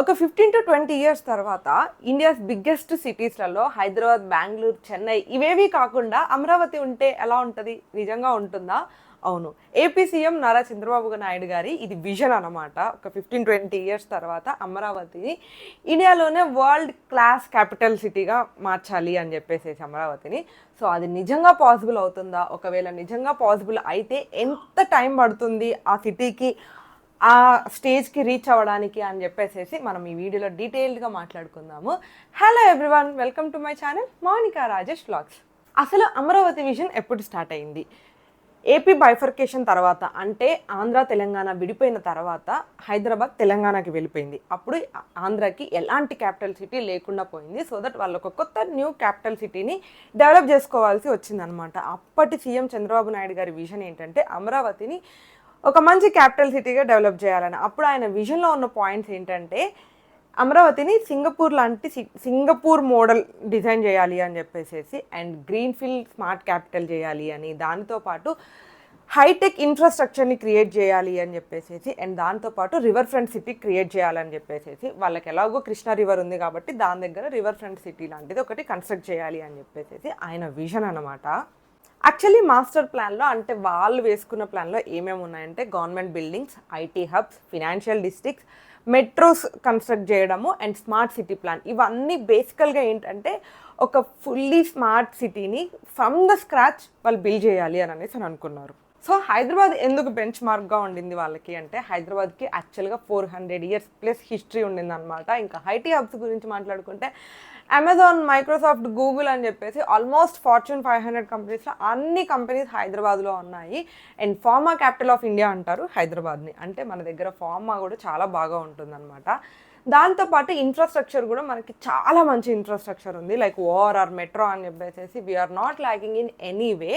ఒక 15 to 20 years తర్వాత India's biggest సిటీస్లలో Hyderabad, Bengaluru, Chennai ఇవేవి కాకుండా అమరావతి ఉంటే ఎలా ఉంటుంది? నిజంగా ఉంటుందా? అవును. ఏపీ సీఎం నారా చంద్రబాబు నాయుడు గారి ఇది విజన్ అనమాట. ఒక 15-20 ఇయర్స్ తర్వాత అమరావతిని ఇండియాలోనే వరల్డ్ క్లాస్ క్యాపిటల్ సిటీగా మార్చాలి అని చెప్పేసి అమరావతిని. సో అది నిజంగా పాసిబుల్ అవుతుందా? ఒకవేళ నిజంగా పాసిబుల్ అయితే ఎంత టైం పడుతుంది ఆ సిటీకి ఆ స్టేజ్కి రీచ్ అవ్వడానికి అని చెప్పేసి మనం ఈ వీడియోలో డీటెయిల్డ్గా మాట్లాడుకుందాము. Hello everyone, welcome to my channel Mounika Rajesh vlogs. అసలు అమరావతి విజన్ ఎప్పుడు స్టార్ట్ అయింది? ఏపీ బైఫర్కేషన్ తర్వాత, అంటే ఆంధ్ర తెలంగాణ విడిపోయిన తర్వాత హైదరాబాద్ తెలంగాణకి వెళ్ళిపోయింది. అప్పుడు ఆంధ్రాకి ఎలాంటి క్యాపిటల్ సిటీ లేకుండా పోయింది. సో దట్ వాళ్ళు ఒక కొత్త న్యూ క్యాపిటల్ సిటీని డెవలప్ చేసుకోవాల్సి వచ్చిందనమాట. అప్పటి సీఎం చంద్రబాబు నాయుడు గారి విజన్ ఏంటంటే అమరావతిని ఒక మంచి క్యాపిటల్ సిటీగా డెవలప్ చేయాలని. అప్పుడు ఆయన విజన్లో ఉన్న పాయింట్స్ ఏంటంటే అమరావతిని సింగపూర్ మోడల్ డిజైన్ చేయాలి అని చెప్పేసి, అండ్ గ్రీన్ఫీల్డ్ స్మార్ట్ క్యాపిటల్ చేయాలి అని, దానితోపాటు హైటెక్ ఇన్ఫ్రాస్ట్రక్చర్ని క్రియేట్ చేయాలి అని చెప్పేసి, అండ్ దాంతోపాటు రివర్ ఫ్రంట్ సిటీ క్రియేట్ చేయాలని చెప్పేసి, వాళ్ళకి ఎలాగో కృష్ణా రివర్ ఉంది కాబట్టి దాని దగ్గర రివర్ ఫ్రంట్ సిటీ లాంటిది ఒకటి కన్స్ట్రక్ట్ చేయాలి అని చెప్పేసి ఆయన విజన్ అనమాట. యాక్చువల్లీ మాస్టర్ ప్లాన్లో, అంటే వాళ్ళు వేసుకున్న ప్లాన్లో ఏమేమి ఉన్నాయంటే government buildings, IT hubs, financial districts, metros construct చేయడము, అండ్ స్మార్ట్ సిటీ ప్లాన్. ఇవన్నీ బేసికల్గా ఏంటంటే ఒక ఫుల్లీ స్మార్ట్ సిటీని ఫ్రమ్ ద స్క్రాచ్ వాళ్ళు బిల్డ్ చేయాలి అని అనేసి అనుకున్నారు. సో హైదరాబాద్ ఎందుకు బెంచ్ మార్క్గా ఉండింది వాళ్ళకి అంటే, హైదరాబాద్కి యాక్చువల్గా 400 years ప్లస్ హిస్టరీ ఉండింది అనమాట. ఇంకా ఐటీ హబ్స్ గురించి మాట్లాడుకుంటే అమెజాన్, మైక్రోసాఫ్ట్, గూగుల్ అని చెప్పేసి ఆల్మోస్ట్ ఫార్చ్యూన్ 500 కంపెనీస్లో అన్ని కంపెనీస్ హైదరాబాద్లో ఉన్నాయి. And pharma capital of India అంటారు హైదరాబాద్ని. అంటే మన దగ్గర ఫార్మా కూడా చాలా బాగా ఉంటుందన్నమాట. దాంతోపాటు ఇన్ఫ్రాస్ట్రక్చర్ కూడా మనకి చాలా మంచి ఇన్ఫ్రాస్ట్రక్చర్ ఉంది. లైక్ ఓఆర్ఆర్, మెట్రో అని చెప్పేసి we're not lacking in any way.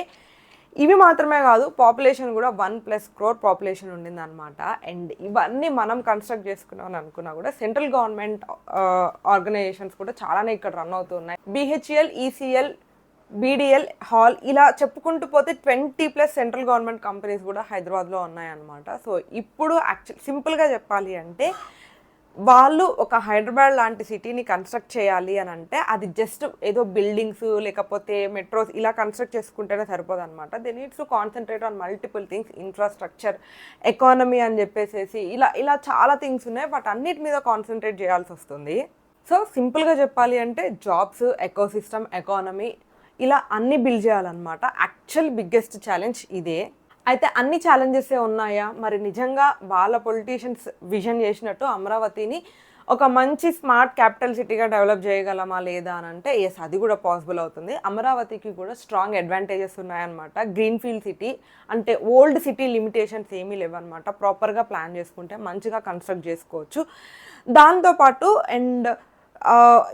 ఇవి మాత్రమే కాదు, పాపులేషన్ కూడా 1+ crore పాపులేషన్ ఉండింది అనమాట. అండ్ ఇవన్నీ మనం కన్స్ట్రక్ట్ చేసుకున్నామని అనుకున్నా కూడా సెంట్రల్ గవర్నమెంట్ ఆర్గనైజేషన్స్ కూడా చాలానే ఇక్కడ రన్ అవుతూ ఉన్నాయి. BHEL, ECL, BDL, హాల్ ఇలా చెప్పుకుంటూ పోతే 20+ సెంట్రల్ గవర్నమెంట్ కంపెనీస్ కూడా హైదరాబాద్లో ఉన్నాయన్నమాట. సో ఇప్పుడు సింపుల్గా చెప్పాలి అంటే వాళ్ళు ఒక హైదరాబాద్ లాంటి సిటీని కన్స్ట్రక్ట్ చేయాలి అని అంటే అది జస్ట్ ఏదో బిల్డింగ్స్ లేకపోతే మెట్రోస్ ఇలా కన్స్ట్రక్ట్ చేసుకుంటేనే సరిపోదు అనమాట. They needs to concentrate on multiple things, infrastructure, economy అని చెప్పేసి ఇలా చాలా థింగ్స్ ఉన్నాయి. బట్ అన్నిటి మీద కాన్సన్ట్రేట్ చేయాల్సి వస్తుంది. సో సింపుల్గా చెప్పాలి అంటే జాబ్స్, ఎకోసిస్టమ్, ఎకానమీ ఇలా అన్నీ బిల్డ్ చేయాలన్నమాట. యాక్చువల్ బిగ్గెస్ట్ ఛాలెంజ్ ఇదే. అయితే అన్ని ఛాలెంజెసే ఉన్నాయా? మరి నిజంగా వాళ్ళ పొలిటీషియన్స్ విజన్ చేసినట్టు అమరావతిని ఒక మంచి స్మార్ట్ క్యాపిటల్ సిటీగా డెవలప్ చేయగలమా లేదా అని అంటే ఎస్, అది కూడా పాసిబుల్ అవుతుంది. అమరావతికి కూడా స్ట్రాంగ్ అడ్వాంటేజెస్ ఉన్నాయన్నమాట. గ్రీన్ఫీల్డ్ సిటీ అంటే ఓల్డ్ సిటీ లిమిటేషన్స్ ఏమీ లేవన్నమాట. ప్రాపర్గా ప్లాన్ చేసుకుంటే మంచిగా కన్స్ట్రక్ట్ చేసుకోవచ్చు. దాంతోపాటు అండ్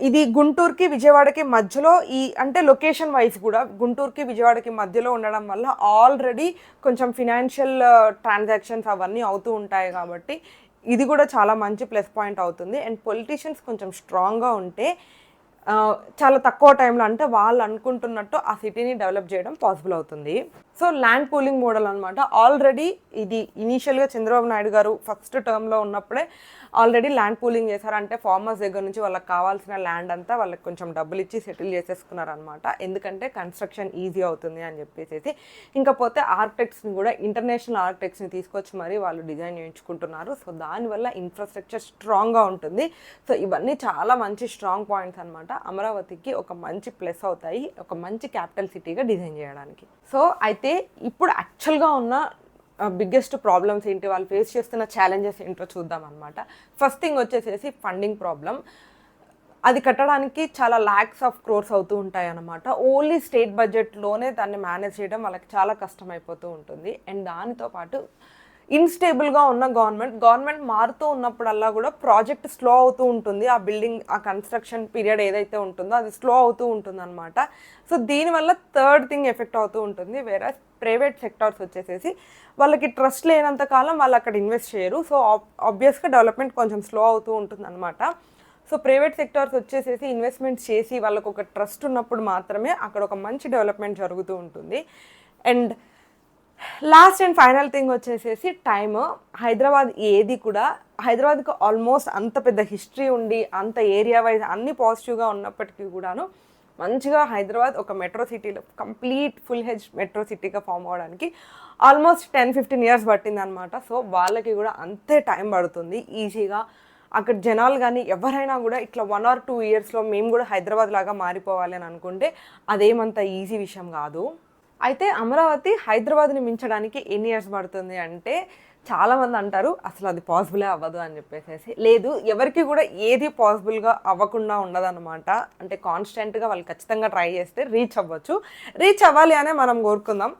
ఇది గుంటూరుకి విజయవాడకి మధ్యలో అంటే లొకేషన్ వైజ్ కూడా గుంటూరుకి విజయవాడకి మధ్యలో ఉండడం వల్ల ఆల్రెడీ కొంచెం ఫినాన్షియల్ ట్రాన్సాక్షన్స్ అవన్నీ అవుతూ ఉంటాయి కాబట్టి ఇది కూడా చాలా మంచి ప్లస్ పాయింట్ అవుతుంది. అండ్ పొలిటీషియన్స్ కొంచెం స్ట్రాంగ్గా ఉంటే చాలా తక్కువ టైంలో, అంటే వాళ్ళు అనుకుంటున్నట్టు ఆ సిటీని డెవలప్ చేయడం పాసిబుల్ అవుతుంది. సో ల్యాండ్ పూలింగ్ మోడల్ అనమాట. ఆల్రెడీ ఇది ఇనీషియల్గా చంద్రబాబు నాయుడు గారు ఫస్ట్ టర్మ్లో ఉన్నప్పుడే ఆల్రెడీ ల్యాండ్ పూలింగ్ చేశారు. అంటే ఫార్మర్స్ దగ్గర నుంచి వాళ్ళకి కావాల్సిన ల్యాండ్ అంతా వాళ్ళకి కొంచెం డబ్బులు ఇచ్చి సెటిల్ చేసేసుకున్నారనమాట. ఎందుకంటే కన్స్ట్రక్షన్ ఈజీ అవుతుంది అని చెప్పేసి. ఇంకపోతే ఆర్కిటెక్ట్స్ని కూడా ఇంటర్నేషనల్ ఆర్కిటెక్ట్స్ని తీసుకొచ్చి మరీ వాళ్ళు డిజైన్ చేయించుకుంటున్నారు. సో దానివల్ల ఇన్ఫ్రాస్ట్రక్చర్ స్ట్రాంగ్గా ఉంటుంది. సో ఇవన్నీ చాలా మంచి స్ట్రాంగ్ పాయింట్స్ అనమాట. అమరావతికి ఒక మంచి ప్లస్ అవుతాయి ఒక మంచి క్యాపిటల్ సిటీగా డిజైన్ చేయడానికి. సో అయితే ఇప్పుడు యాక్చువల్గా ఉన్న బిగ్గెస్ట్ ప్రాబ్లమ్స్ ఏంటి, వాళ్ళు ఫేస్ చేస్తున్న ఛాలెంజెస్ ఏంటో చూద్దాం అనమాట. ఫస్ట్ థింగ్ వచ్చేసేసి ఫండింగ్ ప్రాబ్లం. అది కట్టడానికి చాలా lakhs of crores అవుతూ ఉంటాయి అన్నమాట. ఓన్లీ స్టేట్ బడ్జెట్లోనే దాన్ని మేనేజ్ చేయడం వాళ్ళకి చాలా కష్టమైపోతూ ఉంటుంది. అండ్ దానితో పాటు ఇన్స్టేబుల్గా ఉన్న గవర్నమెంట్ మారుతూ ఉన్నప్పుడల్లా కూడా ప్రాజెక్ట్ స్లో అవుతూ ఉంటుంది. ఆ బిల్డింగ్, ఆ కన్స్ట్రక్షన్ పీరియడ్ ఏదైతే ఉంటుందో అది స్లో అవుతూ ఉంటుంది అనమాట. సో దీనివల్ల థర్డ్ థింగ్ ఎఫెక్ట్ అవుతూ ఉంటుంది. వేరే ప్రైవేట్ సెక్టార్స్ వచ్చేసేసి వాళ్ళకి ట్రస్ట్ లేనంత కాలం వాళ్ళు అక్కడ ఇన్వెస్ట్ చేయరు. సో ఆబ్వియస్గా డెవలప్మెంట్ కొంచెం స్లో అవుతూ ఉంటుంది అనమాట. సో ప్రైవేట్ సెక్టార్స్ వచ్చేసేసి ఇన్వెస్ట్మెంట్ చేసి వాళ్ళకు ఒక ట్రస్ట్ ఉన్నప్పుడు మాత్రమే అక్కడ ఒక మంచి డెవలప్మెంట్ జరుగుతూ ఉంటుంది. And last and final thing వచ్చేసేసి టైమ్. హైదరాబాద్ ఏది కూడా హైదరాబాద్కి ఆల్మోస్ట్ అంత పెద్ద హిస్టరీ ఉండి అంత ఏరియా వైజ్ అన్ని పాజిటివ్గా ఉన్నప్పటికీ కూడాను మంచిగా హైదరాబాద్ ఒక మెట్రో సిటీలో కంప్లీట్ ఫుల్ హెడ్జ్ మెట్రో సిటీగా ఫామ్ అవ్వడానికి ఆల్మోస్ట్ 10-15 years పట్టింది అనమాట. సో వాళ్ళకి కూడా అంతే టైం పడుతుంది ఈజీగా. అక్కడ జనాలు కానీ ఎవరైనా కూడా ఇట్లా 1 or 2 yearsలో మేము కూడా హైదరాబాద్ లాగా మారిపోవాలి అని అనుకుంటే అదేమంత ఈజీ విషయం కాదు. అయితే అమరావతి హైదరాబాద్ని మించడానికి ఎన్ని ఇయర్స్ పడుతుంది అంటే చాలామంది అంటారు అసలు అది పాసిబులే అవ్వదు అని చెప్పేసి. లేదు, ఎవరికి కూడా ఏది పాసిబుల్గా అవ్వకుండా ఉండదన్నమాట. అంటే కాన్స్టెంట్గా వాళ్ళు ఖచ్చితంగా ట్రై చేస్తే రీచ్ అవ్వచ్చు. రీచ్ అవ్వాలి అనే మనం కోరుకుందాం.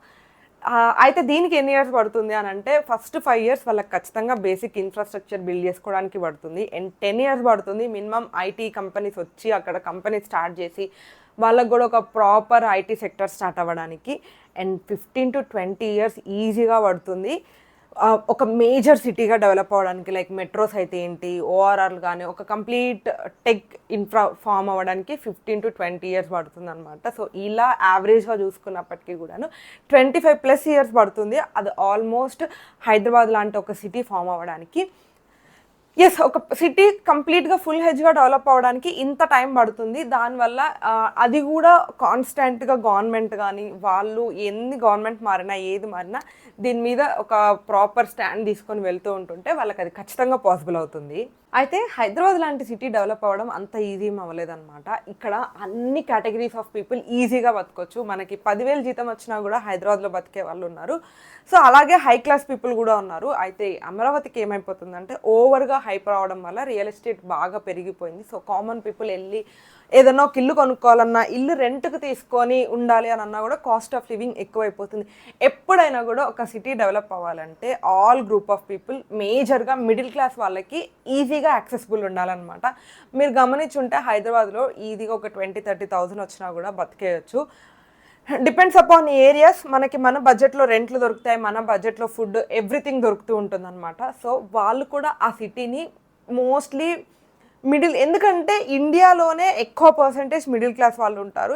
అయితే దీనికి ఎన్ని ఇయర్స్ పడుతుంది అని అంటే ఫస్ట్ 5 years వాళ్ళకి ఖచ్చితంగా బేసిక్ ఇన్ఫ్రాస్ట్రక్చర్ బిల్డ్ చేసుకోవడానికి పడుతుంది. అండ్ 10 years పడుతుంది మినిమం ఐటీ కంపెనీస్ వచ్చి అక్కడ కంపెనీ స్టార్ట్ చేసి వాళ్ళకు కూడా ఒక ప్రాపర్ ఐటీ సెక్టర్ స్టార్ట్ అవ్వడానికి. అండ్ 15 to 20 years ఈజీగా పడుతుంది ఒక మేజర్ సిటీగా డెవలప్ అవ్వడానికి. లైక్ మెట్రోస్ అయితే ఏంటి, ఓఆర్ఆర్ కానీ ఒక కంప్లీట్ టెక్ ఇన్ఫ్రా ఫామ్ అవ్వడానికి 15 to 20 years పడుతుంది అనమాట. సో ఇలా యావరేజ్గా చూసుకున్నప్పటికీ కూడాను 25+ years పడుతుంది అది ఆల్మోస్ట్ హైదరాబాద్ లాంటి ఒక సిటీ ఫామ్ అవ్వడానికి. ఎస్, ఒక సిటీ కంప్లీట్గా ఫుల్ హెడ్జ్గా డెవలప్ అవ్వడానికి ఇంత టైం పడుతుంది. దానివల్ల అది కూడా కాన్స్టెంట్గా గవర్నమెంట్ కానీ వాళ్ళు ఎన్ని గవర్నమెంట్ మారినా ఏది మారినా దీని మీద ఒక ప్రాపర్ స్టాండ్ తీసుకొని వెళ్తూ ఉంటుంటే వాళ్ళకి అది ఖచ్చితంగా పాసిబుల్ అవుతుంది. అయితే హైదరాబాద్ లాంటి సిటీ డెవలప్ అవ్వడం అంత ఈజీ అవ్వలేదన్నమాట. ఇక్కడ అన్ని కేటగిరీస్ ఆఫ్ పీపుల్ ఈజీగా బతకొచ్చు. మనకి 10,000 జీతం వచ్చినా కూడా హైదరాబాద్లో బతికే వాళ్ళు ఉన్నారు. సో అలాగే హై క్లాస్ పీపుల్ కూడా ఉన్నారు. అయితే అమరావతికి ఏమైపోతుందంటే ఓవర్గా హైప్ రావడం వల్ల రియల్ ఎస్టేట్ బాగా పెరిగిపోయింది. సో కామన్ పీపుల్ వెళ్ళి ఏదన్నా ఒక ఇల్లు కొనుక్కోవాలన్నా, ఇల్లు రెంట్కి తీసుకొని ఉండాలి అని అన్నా కూడా కాస్ట్ ఆఫ్ లివింగ్ ఎక్కువైపోతుంది. ఎప్పుడైనా కూడా ఒక సిటీ డెవలప్ అవ్వాలంటే ఆల్ గ్రూప్ ఆఫ్ పీపుల్ మేజర్గా మిడిల్ క్లాస్ వాళ్ళకి ఈజీగా యాక్సెసిబుల్ ఉండాలన్నమాట. మీరు గమనించుంటే హైదరాబాద్లో ఈజీగా ఒక 20-30,000 వచ్చినా కూడా బతికేయచ్చు. Depends upon areas. మనకి మన బడ్జెట్లో రెంట్లు దొరుకుతాయి, మన బడ్జెట్లో ఫుడ్ ఎవ్రీథింగ్ దొరుకుతూ ఉంటుంది అనమాట. సో వాళ్ళు కూడా ఆ సిటీని మోస్ట్లీ ఎందుకంటే ఇండియాలోనే ఎక్కువ పర్సంటేజ్ మిడిల్ క్లాస్ వాళ్ళు ఉంటారు.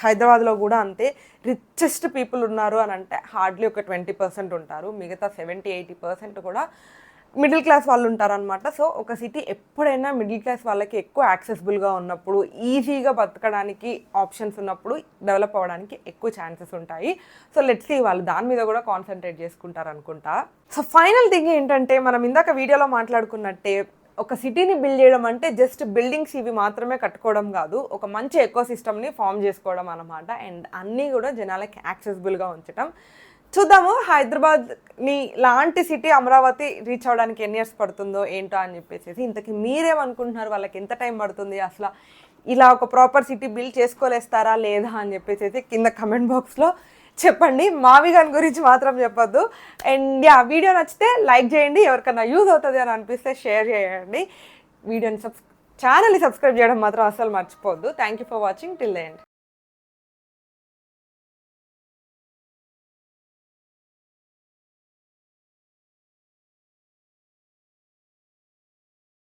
హైదరాబాద్లో కూడా అంతే. రిచెస్ట్ పీపుల్ ఉన్నారు అని అంటే హార్డ్లీ ఒక 20% ఉంటారు. మిగతా 70-80% కూడా మిడిల్ క్లాస్ వాళ్ళు ఉంటారనమాట. సో ఒక సిటీ ఎప్పుడైనా మిడిల్ క్లాస్ వాళ్ళకి ఎక్కువ యాక్సెసిబుల్గా ఉన్నప్పుడు, ఈజీగా బతకడానికి ఆప్షన్స్ ఉన్నప్పుడు డెవలప్ అవ్వడానికి ఎక్కువ ఛాన్సెస్ ఉంటాయి. సో లెట్స్ సీ వాళ్ళు దాని మీద కూడా కాన్సన్ట్రేట్ చేసుకుంటారు అనుకుంటా. సో ఫైనల్ థింగ్ ఏంటంటే మనం ఇందాక వీడియోలో మాట్లాడుకున్నట్టే ఒక సిటీని బిల్డ్ చేయడం అంటే జస్ట్ బిల్డింగ్స్ ఇవి మాత్రమే కట్టుకోవడం కాదు, ఒక మంచి ఎకో సిస్టమ్ని ఫామ్ చేసుకోవడం అన్నమాట. అండ్ అన్నీ కూడా జనాలకి యాక్సెసిబుల్గా ఉంచడం. చూద్దాము హైదరాబాద్ని లాంటి సిటీ అమరావతి రీచ్ అవ్వడానికి ఎన్ని ఇయర్స్ పడుతుందో ఏంటో అని చెప్పేసి. ఇంతకీ మీరేమనుకుంటున్నారు, వాళ్ళకి ఎంత టైం పడుతుంది, అసలు ఇలా ఒక ప్రాపర్ సిటీ బిల్డ్ చేసుకోలేస్తారా లేదా అని చెప్పేసి కింద కమెంట్ బాక్స్లో చెప్పండి. మావి గారి గురించి మాత్రం చెప్పొద్దు. అండ్ వీడియో నచ్చితే లైక్ చేయండి, ఎవరికైనా యూజ్ అవుతుంది అని అనిపిస్తే షేర్ చేయండి. ఛానల్ని సబ్స్క్రైబ్ చేయడం మాత్రం అసలు మర్చిపోవద్దు. Thank you for watching till the end.